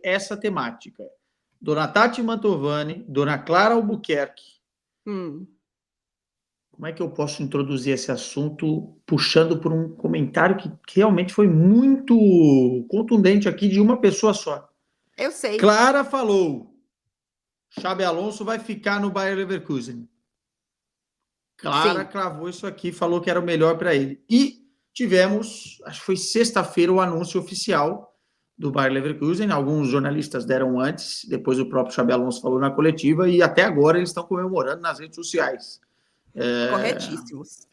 essa temática. Dona Tati Mantovani, Dona Clara Albuquerque. Como é que eu posso introduzir esse assunto puxando por um comentário que realmente foi muito contundente aqui de uma pessoa só? Eu sei. Clara falou: Xabi Alonso vai ficar no Bayer Leverkusen. Clara cravou isso aqui, falou que era o melhor para ele. E tivemos, acho que foi sexta-feira, o anúncio oficial do Bayer Leverkusen. Alguns jornalistas deram antes, depois o próprio Xabi Alonso falou na coletiva, e até agora eles estão comemorando nas redes sociais. Corretíssimos.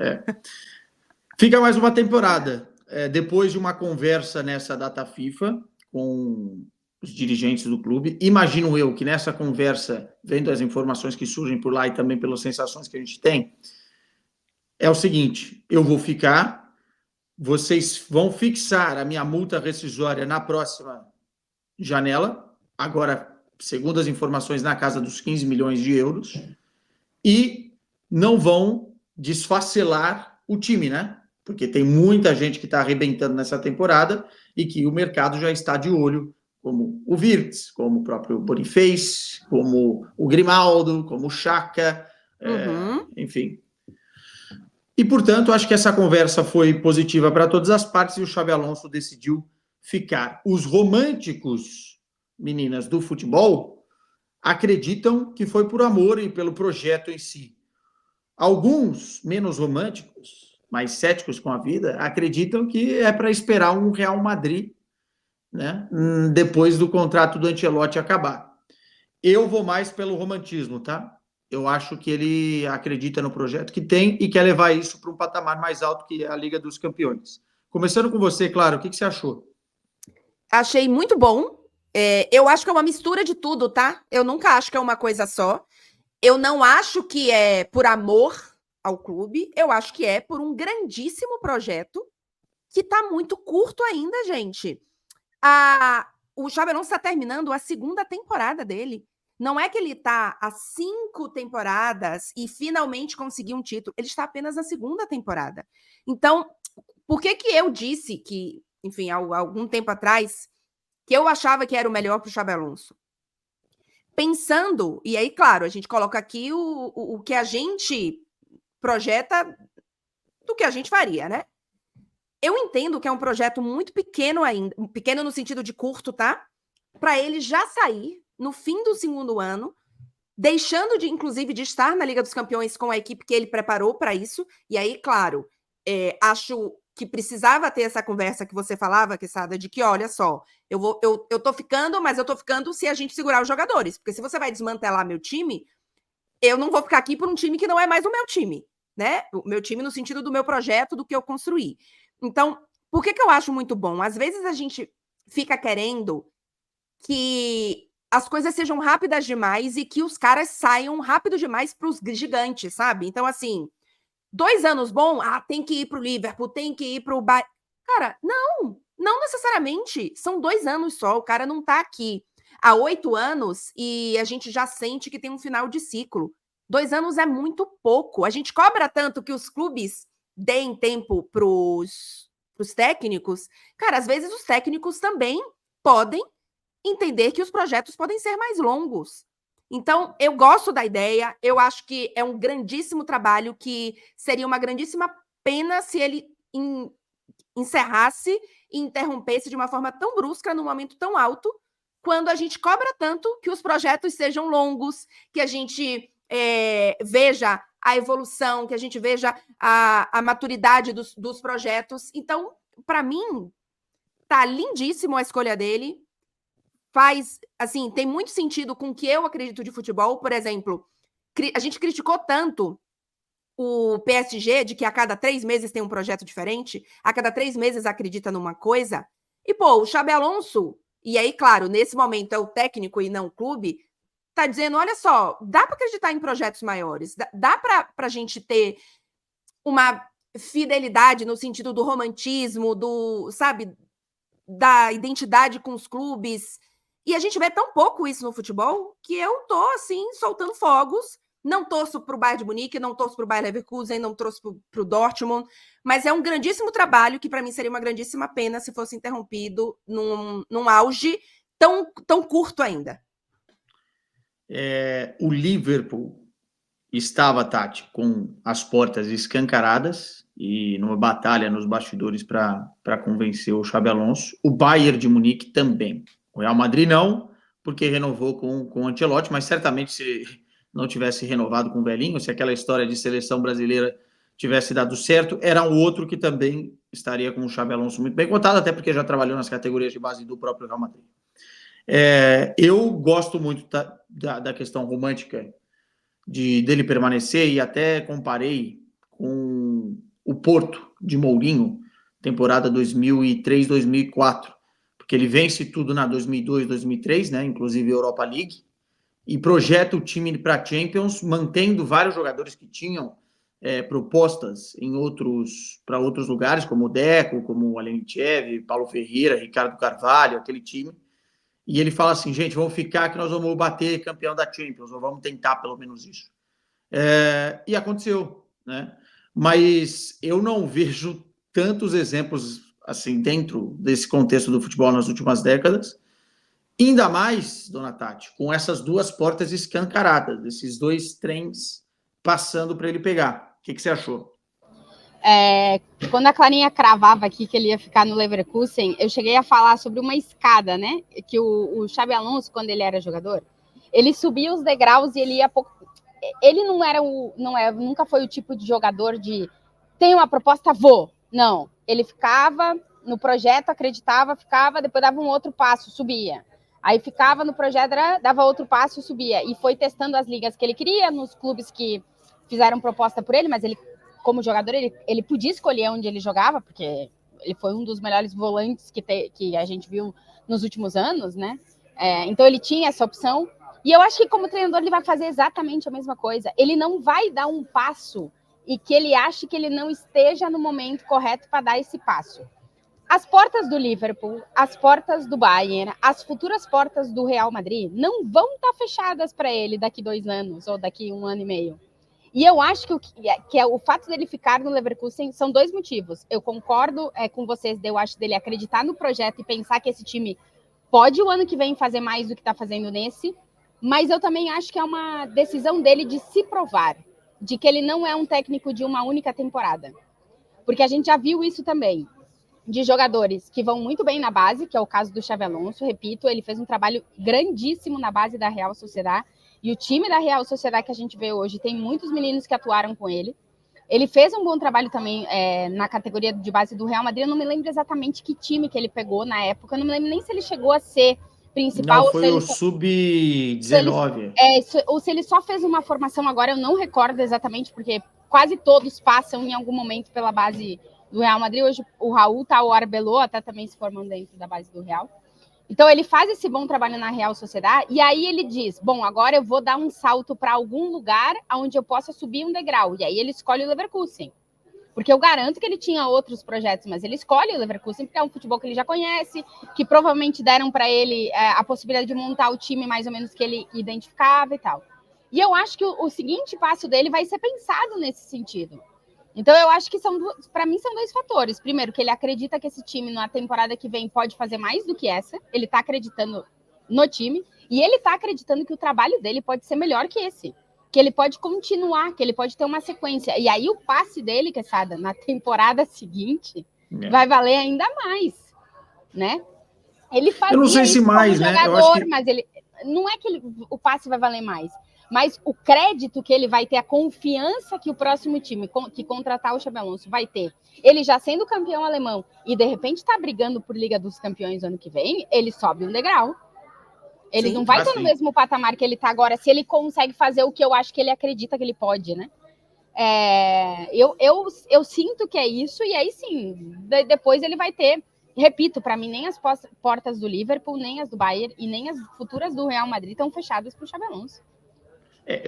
Fica mais uma temporada. Depois de uma conversa nessa data FIFA com os dirigentes do clube, imagino eu que nessa conversa, vendo as informações que surgem por lá e também pelas sensações que a gente tem, é o seguinte: eu vou ficar, vocês vão fixar a minha multa rescisória na próxima janela, agora, segundo as informações, na casa dos 15 milhões de euros, e não vão desfacelar o time, né? Porque tem muita gente que está arrebentando nessa temporada e que o mercado já está de olho, como o Wirtz, como o próprio Boniface, como o Grimaldo, como o Xhaka, enfim. E, portanto, acho que essa conversa foi positiva para todas as partes e o Xabi Alonso decidiu ficar. Os românticos, meninas, do futebol, acreditam que foi por amor e pelo projeto em si. Alguns, menos românticos, mais céticos com a vida, acreditam que é para esperar um Real Madrid, né, depois do contrato do Ancelotti acabar. Eu vou mais pelo romantismo, tá? Eu acho que ele acredita no projeto que tem e quer levar isso para um patamar mais alto que a Liga dos Campeões. Começando com você, Claro, o que você achou? Achei muito bom. Eu acho que é uma mistura de tudo, tá? Eu nunca acho que é uma coisa só. Eu não acho que é por amor ao clube. Eu acho que é por um grandíssimo projeto que tá muito curto ainda, gente. O Xabi Alonso está terminando a segunda temporada dele. Não é que ele está há 5 temporadas e finalmente conseguiu um título. Ele está apenas na segunda temporada. Então, por que eu disse que, enfim, há algum tempo atrás, que eu achava que era o melhor para o Xabi Alonso? Pensando, e aí, claro, a gente coloca aqui o que a gente projeta do que a gente faria, né? Eu entendo que é um projeto muito pequeno ainda, pequeno no sentido de curto, tá? Para ele já sair no fim do segundo ano, deixando de, inclusive, de estar na Liga dos Campeões com a equipe que ele preparou para isso. E aí, claro, acho que precisava ter essa conversa que você falava, Quesada, de que, olha só, eu tô ficando, mas eu tô ficando se a gente segurar os jogadores. Porque se você vai desmantelar meu time, eu não vou ficar aqui por um time que não é mais o meu time, né? O meu time no sentido do meu projeto, do que eu construí. Então, por que eu acho muito bom? Às vezes a gente fica querendo que as coisas sejam rápidas demais e que os caras saiam rápido demais para os gigantes, sabe? Então, assim, 2 anos bom, tem que ir para o Liverpool, tem que ir para o Bayern. Cara, não necessariamente. São 2 anos só, o cara não tá aqui há 8 anos e a gente já sente que tem um final de ciclo. 2 anos é muito pouco. A gente cobra tanto que os clubes deem tempo pros técnicos. Cara, às vezes os técnicos também podem entender que os projetos podem ser mais longos. Então, eu gosto da ideia, eu acho que é um grandíssimo trabalho que seria uma grandíssima pena se ele encerrasse e interrompesse de uma forma tão brusca, num momento tão alto, quando a gente cobra tanto que os projetos sejam longos, que a gente veja a evolução, que a gente veja a maturidade dos projetos. Então, para mim, tá lindíssimo a escolha dele. Faz, assim, tem muito sentido com o que eu acredito de futebol. Por exemplo, a gente criticou tanto o PSG de que a cada 3 meses tem um projeto diferente, a cada 3 meses acredita numa coisa. E, pô, o Xabi Alonso, e aí, claro, nesse momento é o técnico e não o clube, tá dizendo, olha só, dá para acreditar em projetos maiores, dá pra gente ter uma fidelidade no sentido do romantismo, sabe, da identidade com os clubes. E a gente vê tão pouco isso no futebol que eu tô, assim, soltando fogos. Não torço pro Bayern de Munique, não torço pro Bayer Leverkusen, não torço pro Dortmund, mas é um grandíssimo trabalho que para mim seria uma grandíssima pena se fosse interrompido num auge tão curto ainda? O Liverpool estava, Tati, com as portas escancaradas e numa batalha nos bastidores para convencer o Xabi Alonso. O Bayern de Munique também. O Real Madrid não, porque renovou com o Ancelotti, mas certamente se não tivesse renovado com o velhinho, se aquela história de seleção brasileira tivesse dado certo, era um outro que também estaria com o Xabi Alonso muito bem contado, até porque já trabalhou nas categorias de base do próprio Real Madrid. Eu gosto muito da questão romântica dele permanecer e até comparei com o Porto de Mourinho, temporada 2003-2004, porque ele vence tudo na 2002-2003, né, inclusive a Europa League, e projeta o time para a Champions, mantendo vários jogadores que tinham propostas para outros lugares, como o Deco, como o Alenichev, Paulo Ferreira, Ricardo Carvalho, aquele time. E ele fala assim, gente, vamos ficar que nós vamos bater campeão da Champions, ou vamos tentar pelo menos isso. E aconteceu, né? Mas eu não vejo tantos exemplos assim dentro desse contexto do futebol nas últimas décadas, ainda mais, dona Tati, com essas duas portas escancaradas, esses dois trens passando para ele pegar. O que você achou? Quando a Clarinha cravava aqui que ele ia ficar no Leverkusen, eu cheguei a falar sobre uma escada, né? Que o Xabi Alonso, quando ele era jogador, ele subia os degraus e ele ia pouco. Ele nunca foi o tipo de jogador de tem uma proposta, vou. Não, ele ficava no projeto, acreditava, ficava, depois dava um outro passo, subia. Aí ficava no projeto, dava outro passo, subia. E foi testando as ligas que ele queria, nos clubes que fizeram proposta por ele, mas ele, como jogador, ele podia escolher onde ele jogava, porque ele foi um dos melhores volantes que a gente viu nos últimos anos, né? Então ele tinha essa opção. E eu acho que como treinador ele vai fazer exatamente a mesma coisa. Ele não vai dar um passo e que ele ache que ele não esteja no momento correto para dar esse passo. As portas do Liverpool, as portas do Bayern, as futuras portas do Real Madrid não vão estar fechadas para ele daqui 2 anos ou daqui 1 ano e meio. E eu acho que o fato dele ficar no Leverkusen são 2 motivos. Eu concordo com vocês, eu acho dele acreditar no projeto e pensar que esse time pode o ano que vem fazer mais do que está fazendo nesse, mas eu também acho que é uma decisão dele de se provar, de que ele não é um técnico de uma única temporada. Porque a gente já viu isso também, de jogadores que vão muito bem na base, que é o caso do Xabi Alonso, repito, ele fez um trabalho grandíssimo na base da Real Sociedad, e o time da Real Sociedad que a gente vê hoje tem muitos meninos que atuaram com ele. Ele fez um bom trabalho também na categoria de base do Real Madrid, eu não me lembro exatamente que time que ele pegou na época, eu não me lembro nem se ele chegou a ser principal. Não, foi o Sub-19. Ou se ele só fez uma formação agora, eu não recordo exatamente, porque quase todos passam em algum momento pela base do Real Madrid. Hoje o Raul tá, o Arbeloa até também se formando dentro da base do Real. Então ele faz esse bom trabalho na Real Sociedad e aí ele diz, bom, agora eu vou dar um salto para algum lugar onde eu possa subir um degrau. E aí ele escolhe o Leverkusen. Porque eu garanto que ele tinha outros projetos, mas ele escolhe o Leverkusen porque é um futebol que ele já conhece, que provavelmente deram para ele a possibilidade de montar o time mais ou menos que ele identificava e tal. E eu acho que o seguinte passo dele vai ser pensado nesse sentido. Então eu acho que para mim são 2 fatores. Primeiro, que ele acredita que esse time na temporada que vem pode fazer mais do que essa. Ele está acreditando no time e ele está acreditando que o trabalho dele pode ser melhor que esse. Que ele pode continuar, que ele pode ter uma sequência. E aí o passe dele, Quesada, na temporada seguinte, vai valer ainda mais, né? Ele fazia eu não sei se mais, jogador, né? Eu acho que... mas ele não é que o passe vai valer mais, mas o crédito que ele vai ter, a confiança que o próximo time que contratar o Xabi Alonso vai ter, ele já sendo campeão alemão e de repente está brigando por Liga dos Campeões ano que vem, ele sobe um degrau. Ele não vai estar no mesmo patamar que ele está agora, se ele consegue fazer o que eu acho que ele acredita que ele pode, né? Eu sinto que é isso, e aí sim, depois ele vai ter, repito, para mim nem as portas do Liverpool, nem as do Bayern e nem as futuras do Real Madrid estão fechadas para o Xabi Alonso.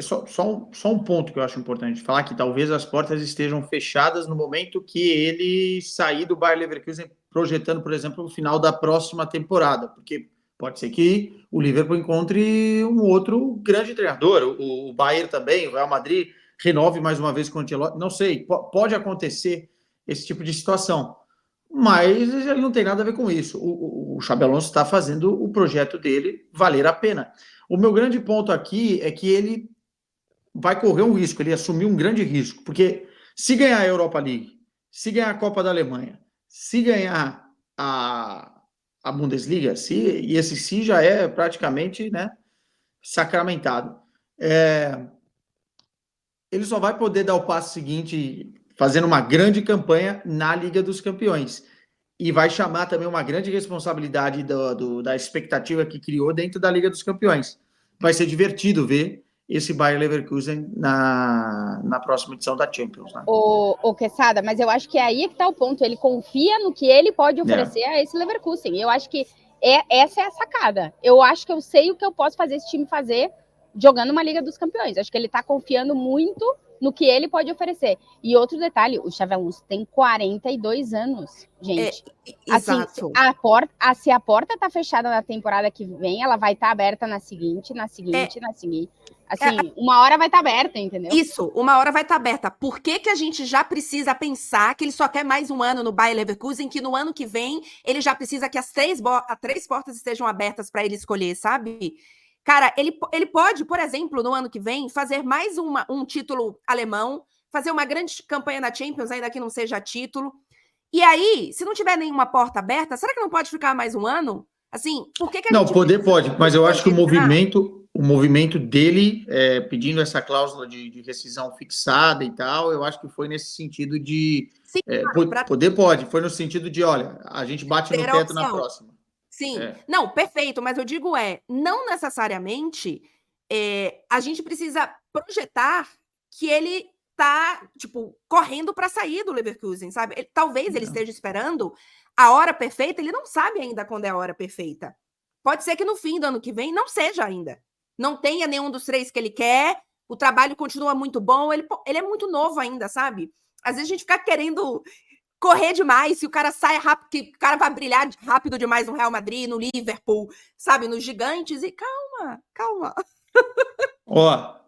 Só um ponto que eu acho importante falar, que talvez as portas estejam fechadas no momento que ele sair do Bayer Leverkusen, projetando, por exemplo, o final da próxima temporada, porque pode ser que o Liverpool encontre um outro grande treinador, o Bayern também, o Real Madrid renove mais uma vez com o Ancelotti, não sei, pode acontecer esse tipo de situação, mas ele não tem nada a ver com isso. O Xabi Alonso está fazendo o projeto dele valer a pena. O meu grande ponto aqui é que ele vai correr um risco, ele assumiu um grande risco, porque se ganhar a Europa League, se ganhar a Copa da Alemanha, se ganhar a Bundesliga, e esse se já é praticamente, né, sacramentado, ele só vai poder dar o passo seguinte fazendo uma grande campanha na Liga dos Campeões. E vai chamar também uma grande responsabilidade da expectativa que criou dentro da Liga dos Campeões. Vai ser divertido ver esse Bayer Leverkusen na próxima edição da Champions. Né? O Quesada, mas eu acho que é aí que está o ponto. Ele confia no que ele pode oferecer a esse Leverkusen. Eu acho que essa é a sacada. Eu acho que eu sei o que eu posso fazer esse time fazer jogando uma Liga dos Campeões. Acho que ele está confiando muito no que ele pode oferecer. E outro detalhe, o Xabi Alonso tem 42 anos, gente. Exato. Assim, se a porta tá fechada na temporada que vem, ela vai estar aberta na seguinte. Assim, uma hora vai estar aberta, entendeu? Isso, uma hora vai estar aberta. Por que a gente já precisa pensar que ele só quer mais um ano no Bayer Leverkusen, que no ano que vem ele já precisa que as três portas estejam abertas para ele escolher, sabe? Cara, ele pode, por exemplo, no ano que vem, fazer mais um título alemão, fazer uma grande campanha na Champions, ainda que não seja título. E aí, se não tiver nenhuma porta aberta, será que não pode ficar mais um ano? Assim, por que a não, gente... Não, pode, mas eu acho que o movimento dele, pedindo essa cláusula de rescisão fixada e tal, eu acho que foi nesse sentido de... Sim, poder pode, foi no sentido de, olha, a gente bate no teto na próxima. Sim, não, perfeito, mas eu digo não necessariamente a gente precisa projetar que ele tá, tipo, correndo para sair do Leverkusen, sabe? Talvez ele esteja esperando a hora perfeita, ele não sabe ainda quando é a hora perfeita. Pode ser que no fim do ano que vem não seja ainda. Não tenha nenhum dos três que ele quer, o trabalho continua muito bom, ele é muito novo ainda, sabe? Às vezes a gente fica querendo correr demais, se o cara sai rápido, que o cara vai brilhar rápido demais no Real Madrid, no Liverpool, sabe, nos gigantes, e calma. Ó,